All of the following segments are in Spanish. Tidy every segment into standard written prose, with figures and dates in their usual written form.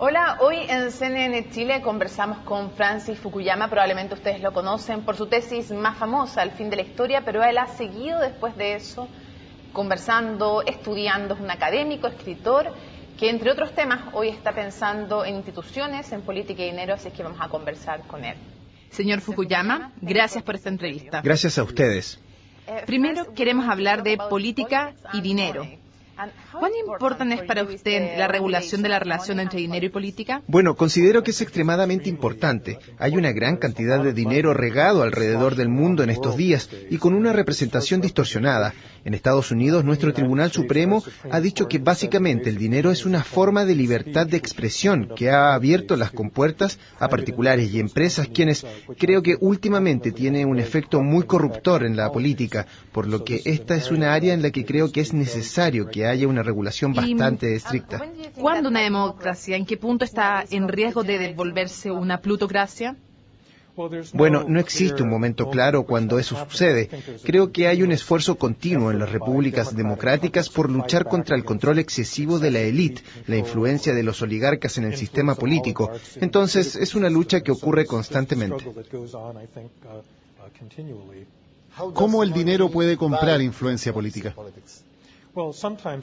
Hola, hoy en CNN Chile conversamos con Francis Fukuyama, probablemente ustedes lo conocen por su tesis más famosa, El fin de la historia, pero él ha seguido después de eso conversando, estudiando, es un académico, escritor, que entre otros temas hoy está pensando en instituciones, en política y dinero, así es que vamos a conversar con él. Señor Fukuyama, gracias por esta entrevista. Gracias a ustedes. Primero queremos hablar de política y dinero. ¿Cuán importante es para usted la regulación de la relación entre dinero y política? Bueno, considero que es extremadamente importante. Hay una gran cantidad de dinero regado alrededor del mundo en estos días y con una representación distorsionada. En Estados Unidos, nuestro Tribunal Supremo ha dicho que básicamente el dinero es una forma de libertad de expresión que ha abierto las compuertas a particulares y empresas quienes creo que últimamente tiene un efecto muy corruptor en la política, por lo que esta es una área en la que creo que es necesario que haya una regulación bastante estricta. ¿Cuándo una democracia? ¿En qué punto está en riesgo de volverse una plutocracia? Bueno, no existe un momento claro cuando eso sucede. Creo que hay un esfuerzo continuo en las repúblicas democráticas por luchar contra el control excesivo de la élite, la influencia de los oligarcas en el sistema político. Entonces, es una lucha que ocurre constantemente. ¿Cómo el dinero puede comprar influencia política?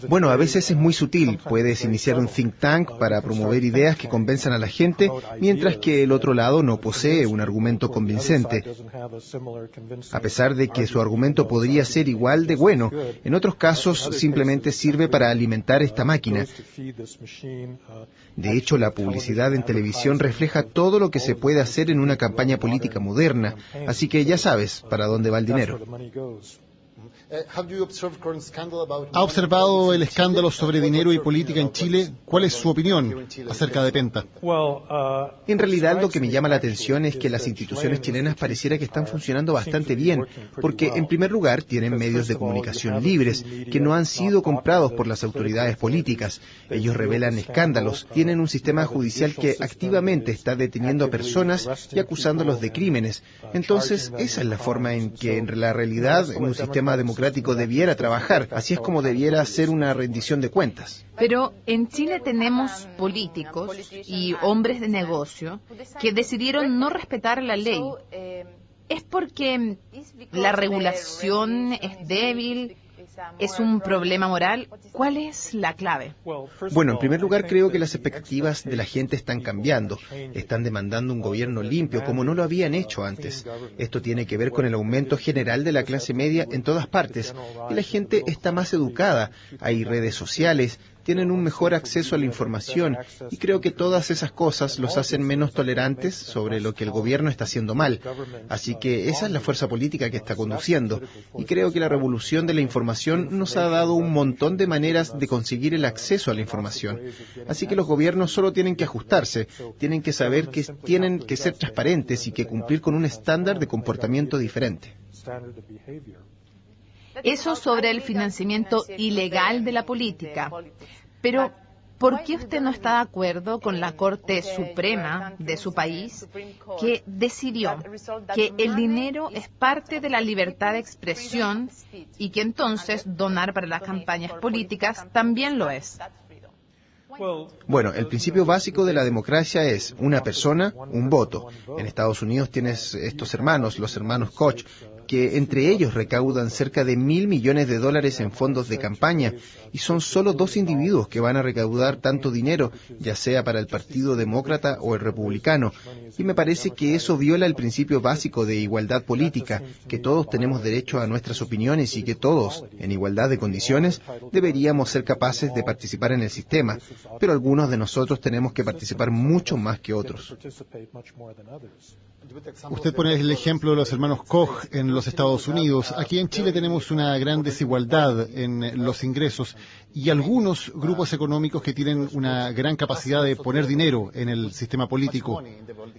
Bueno, a veces es muy sutil. Puedes iniciar un think tank para promover ideas que convenzan a la gente, mientras que el otro lado no posee un argumento convincente. A pesar de que su argumento podría ser igual de bueno, en otros casos simplemente sirve para alimentar esta máquina. De hecho, la publicidad en televisión refleja todo lo que se puede hacer en una campaña política moderna, así que ya sabes para dónde va el dinero. ¿Ha observado el escándalo sobre dinero y política en Chile? ¿Cuál es su opinión acerca de Penta? En realidad lo que me llama la atención es que las instituciones chilenas pareciera que están funcionando bastante bien, porque en primer lugar tienen medios de comunicación libres, que no han sido comprados por las autoridades políticas. Ellos revelan escándalos, tienen un sistema judicial que activamente está deteniendo a personas y acusándolos de crímenes. Entonces, esa es la forma en que en la realidad en un sistema democrático debiera trabajar. Así es como debiera ser una rendición de cuentas. Pero en Chile tenemos políticos y hombres de negocio que decidieron no respetar la ley. ¿Es porque la regulación es débil? ¿Es un problema moral? ¿Cuál es la clave? Bueno, en primer lugar creo que las expectativas de la gente están cambiando. Están demandando un gobierno limpio como no lo habían hecho antes. Esto tiene que ver con el aumento general de la clase media en todas partes. Y la gente está más educada. Hay redes sociales, tienen un mejor acceso a la información y creo que todas esas cosas los hacen menos tolerantes sobre lo que el gobierno está haciendo mal. Así que esa es la fuerza política que está conduciendo y creo que la revolución de la información nos ha dado un montón de maneras de conseguir el acceso a la información. Así que los gobiernos solo tienen que ajustarse, tienen que saber que tienen que ser transparentes y que cumplir con un estándar de comportamiento diferente. Eso sobre el financiamiento ilegal de la política. Pero, ¿por qué usted no está de acuerdo con la Corte Suprema de su país que decidió que el dinero es parte de la libertad de expresión y que entonces donar para las campañas políticas también lo es? Bueno, el principio básico de la democracia es una persona, un voto. En Estados Unidos tienes estos hermanos, los hermanos Koch, que entre ellos recaudan cerca de $1.000 millones en fondos de campaña, y son solo 2 individuos que van a recaudar tanto dinero, ya sea para el Partido Demócrata o el Republicano, y me parece que eso viola el principio básico de igualdad política, que todos tenemos derecho a nuestras opiniones y que todos, en igualdad de condiciones, deberíamos ser capaces de participar en el sistema, pero algunos de nosotros tenemos que participar mucho más que otros. Usted pone el ejemplo de los hermanos Koch en los Estados Unidos. Aquí en Chile tenemos una gran desigualdad en los ingresos y algunos grupos económicos que tienen una gran capacidad de poner dinero en el sistema político.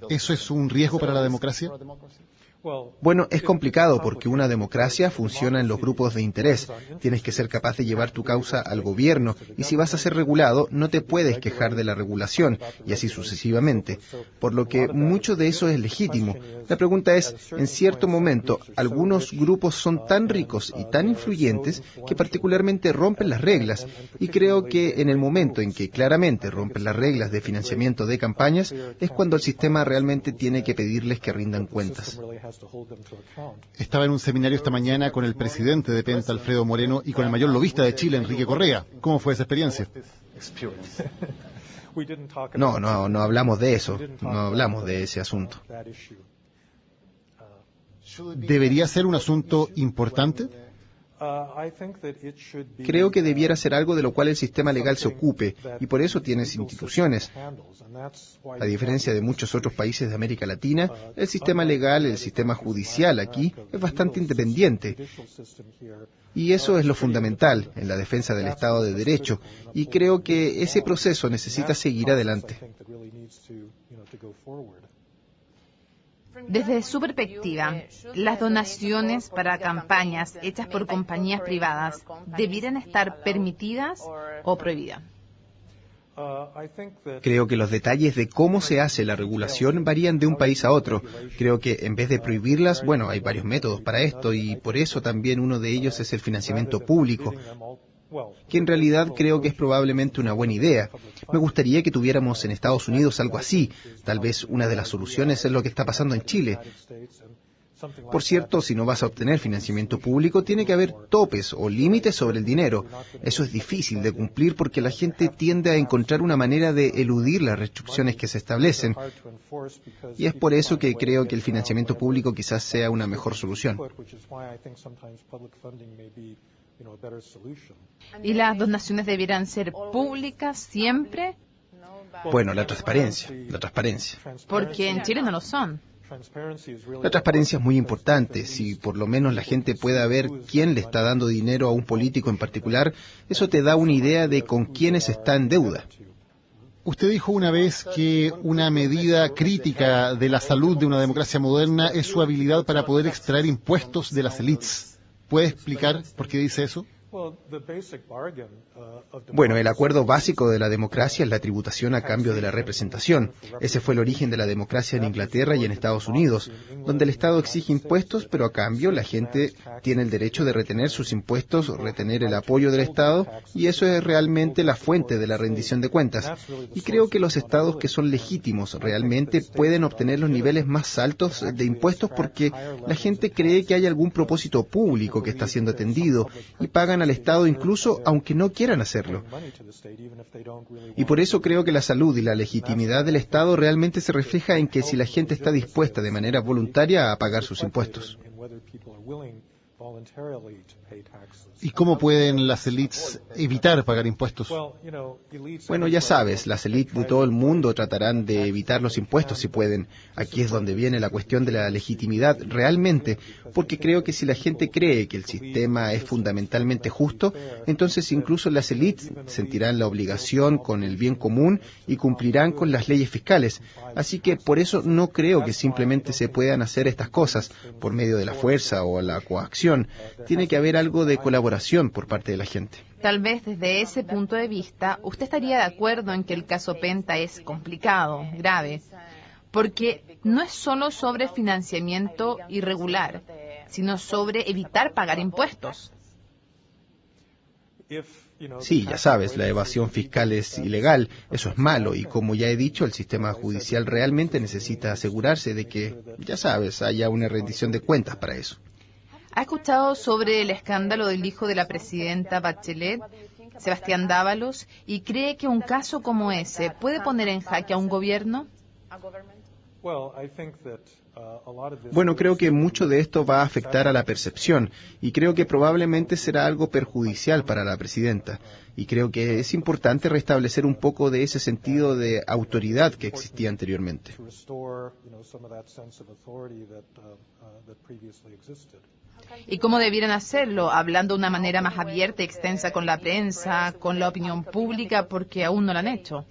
¿Eso es un riesgo para la democracia? Bueno, es complicado porque una democracia funciona en los grupos de interés. Tienes que ser capaz de llevar tu causa al gobierno y si vas a ser regulado, no te puedes quejar de la regulación y así sucesivamente. Por lo que mucho de eso es legítimo. La pregunta es, en cierto momento, algunos grupos son tan ricos y tan influyentes que particularmente rompen las reglas y creo que en el momento en que claramente rompen las reglas de financiamiento de campañas es cuando el sistema realmente tiene que pedirles que rindan cuentas. Estaba en un seminario esta mañana con el presidente de Penta, Alfredo Moreno, y con el mayor lobista de Chile, Enrique Correa. ¿Cómo fue esa experiencia? No hablamos de eso, no hablamos de ese asunto. ¿Debería ser un asunto importante? Creo que debiera ser algo de lo cual el sistema legal se ocupe, y por eso tienes instituciones. A diferencia de muchos otros países de América Latina, el sistema legal, el sistema judicial aquí, es bastante independiente. Y eso es lo fundamental en la defensa del Estado de Derecho, y creo que ese proceso necesita seguir adelante. Desde su perspectiva, ¿las donaciones para campañas hechas por compañías privadas debieran estar permitidas o prohibidas? Creo que los detalles de cómo se hace la regulación varían de un país a otro. Creo que en vez de prohibirlas, hay varios métodos para esto y por eso también uno de ellos es el financiamiento público, que en realidad creo que es probablemente una buena idea. Me gustaría que tuviéramos en Estados Unidos algo así. Tal vez una de las soluciones es lo que está pasando en Chile. Por cierto, si no vas a obtener financiamiento público, tiene que haber topes o límites sobre el dinero. Eso es difícil de cumplir porque la gente tiende a encontrar una manera de eludir las restricciones que se establecen. Y es por eso que creo que el financiamiento público quizás sea una mejor solución. ¿Y las donaciones debieran ser públicas siempre? Bueno, la transparencia. Porque en Chile no lo son. La transparencia es muy importante. Si por lo menos la gente pueda ver quién le está dando dinero a un político en particular, eso te da una idea de con quiénes está en deuda. Usted dijo una vez que una medida crítica de la salud de una democracia moderna es su habilidad para poder extraer impuestos de las élites. ¿Puede explicar por qué dice eso? Bueno, el acuerdo básico de la democracia es la tributación a cambio de la representación. Ese fue el origen de la democracia en Inglaterra y en Estados Unidos, donde el Estado exige impuestos, pero a cambio la gente tiene el derecho de retener sus impuestos, retener el apoyo del Estado, y eso es realmente la fuente de la rendición de cuentas. Y creo que los estados que son legítimos realmente pueden obtener los niveles más altos de impuestos porque la gente cree que hay algún propósito público que está siendo atendido y pagan al Estado incluso aunque no quieran hacerlo. Y por eso creo que la salud y la legitimidad del Estado realmente se refleja en que si la gente está dispuesta de manera voluntaria a pagar sus impuestos. ¿Y cómo pueden las élites evitar pagar impuestos? Bueno, ya sabes, las élites de todo el mundo tratarán de evitar los impuestos si pueden. Aquí es donde viene la cuestión de la legitimidad realmente, porque creo que si la gente cree que el sistema es fundamentalmente justo, entonces incluso las élites sentirán la obligación con el bien común y cumplirán con las leyes fiscales. Así que por eso no creo que simplemente se puedan hacer estas cosas por medio de la fuerza o la coacción. Tiene que haber algo de colaboración por parte de la gente. Tal vez desde ese punto de vista, usted estaría de acuerdo en que el caso Penta es complicado, grave, porque no es solo sobre financiamiento irregular, sino sobre evitar pagar impuestos. Sí, ya sabes, la evasión fiscal es ilegal, eso es malo y como ya he dicho, el sistema judicial realmente necesita asegurarse de que, ya sabes, haya una rendición de cuentas para eso. ¿Ha escuchado sobre el escándalo del hijo de la presidenta Bachelet, Sebastián Dávalos, y cree que un caso como ese puede poner en jaque a un gobierno? Bueno, creo que mucho de esto va a afectar a la percepción y creo que probablemente será algo perjudicial para la presidenta. Y creo que es importante restablecer un poco de ese sentido de autoridad que existía anteriormente. ¿Y cómo debieran hacerlo? Hablando de una manera más abierta y extensa con la prensa, con la opinión pública, porque aún no lo han hecho.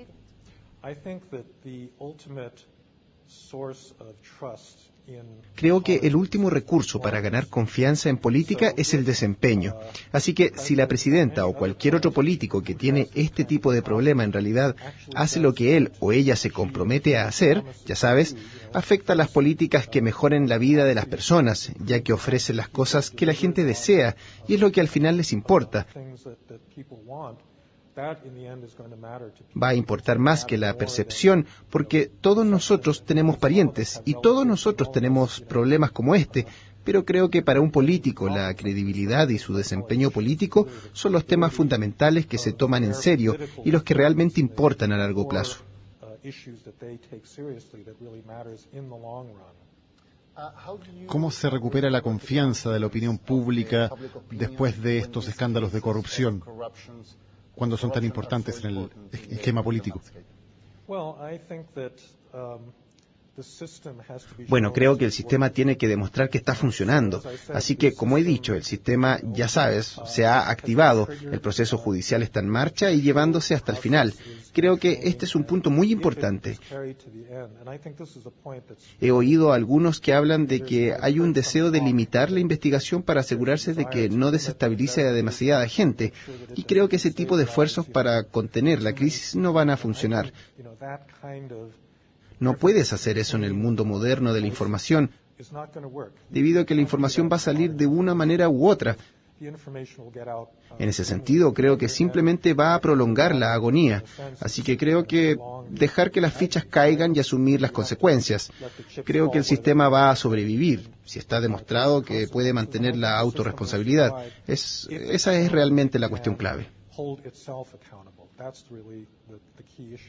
Creo que el último recurso para ganar confianza en política es el desempeño. Así que si la presidenta o cualquier otro político que tiene este tipo de problema en realidad hace lo que él o ella se compromete a hacer, ya sabes, afecta a las políticas que mejoren la vida de las personas, ya que ofrecen las cosas que la gente desea y es lo que al final les importa. Va a importar más que la percepción, porque todos nosotros tenemos parientes y todos nosotros tenemos problemas como este, pero creo que para un político la credibilidad y su desempeño político son los temas fundamentales que se toman en serio y los que realmente importan a largo plazo. ¿Cómo se recupera la confianza de la opinión pública después de estos escándalos de corrupción, cuando son tan importantes en el esquema político? Bueno, creo que el sistema tiene que demostrar que está funcionando. Así que, como he dicho, el sistema, ya sabes, se ha activado, el proceso judicial está en marcha y llevándose hasta el final. Creo que este es un punto muy importante. He oído a algunos que hablan de que hay un deseo de limitar la investigación para asegurarse de que no desestabilice a demasiada gente. Y creo que ese tipo de esfuerzos para contener la crisis no van a funcionar. No puedes hacer eso en el mundo moderno de la información, debido a que la información va a salir de una manera u otra. En ese sentido, creo que simplemente va a prolongar la agonía. Así que creo que dejar que las fichas caigan y asumir las consecuencias. Creo que el sistema va a sobrevivir, si está demostrado que puede mantener la autorresponsabilidad. Esa es realmente la cuestión clave.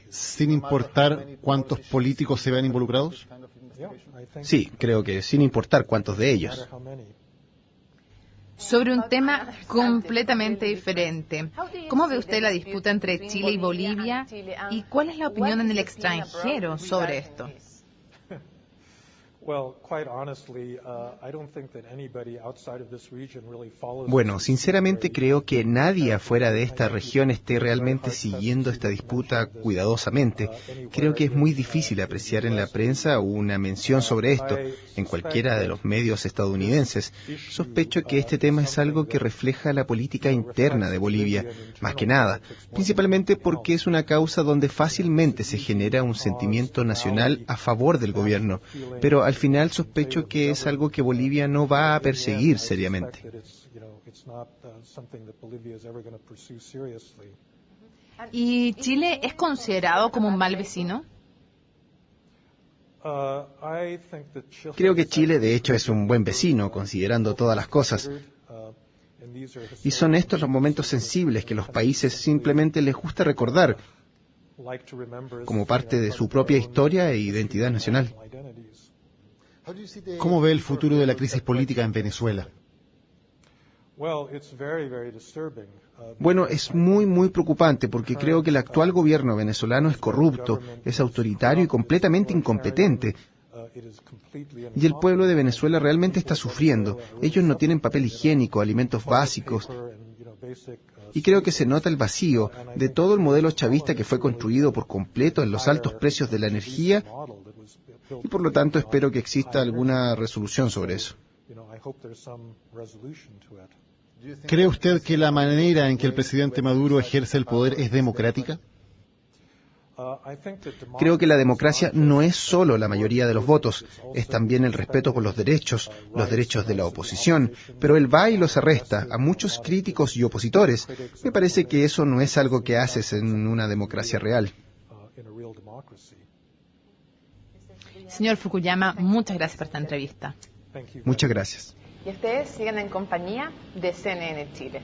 ¿Sin importar cuántos políticos se vean involucrados? Sí, creo que sin importar cuántos de ellos. Sobre un tema completamente diferente, ¿cómo ve usted la disputa entre Chile y Bolivia? ¿Y cuál es la opinión en el extranjero sobre esto? Bueno, sinceramente creo que nadie afuera de esta región esté realmente siguiendo esta disputa cuidadosamente. Creo que es muy difícil apreciar en la prensa una mención sobre esto, en cualquiera de los medios estadounidenses. Sospecho que este tema es algo que refleja la política interna de Bolivia, más que nada, principalmente porque es una causa donde fácilmente se genera un sentimiento nacional a favor del gobierno, pero al final sospecho que es algo que Bolivia no va a perseguir seriamente. ¿Y Chile es considerado como un mal vecino? Creo que Chile, de hecho, es un buen vecino, considerando todas las cosas. Y son estos los momentos sensibles que los países simplemente les gusta recordar, como parte de su propia historia e identidad nacional. ¿Cómo ve el futuro de la crisis política en Venezuela? Bueno, es muy preocupante porque creo que el actual gobierno venezolano es corrupto, es autoritario y completamente incompetente. Y el pueblo de Venezuela realmente está sufriendo. Ellos no tienen papel higiénico, alimentos básicos. Y creo que se nota el vacío de todo el modelo chavista que fue construido por completo en los altos precios de la energía. Y por lo tanto espero que exista alguna resolución sobre eso. ¿Cree usted que la manera en que el presidente Maduro ejerce el poder es democrática? Creo que la democracia no es solo la mayoría de los votos, es también el respeto por los derechos de la oposición, pero él va y los arresta a muchos críticos y opositores. Me parece que eso no es algo que haces en una democracia real. Señor Fukuyama, muchas gracias por esta entrevista. Muchas gracias. Y ustedes siguen en compañía de CNN Chile.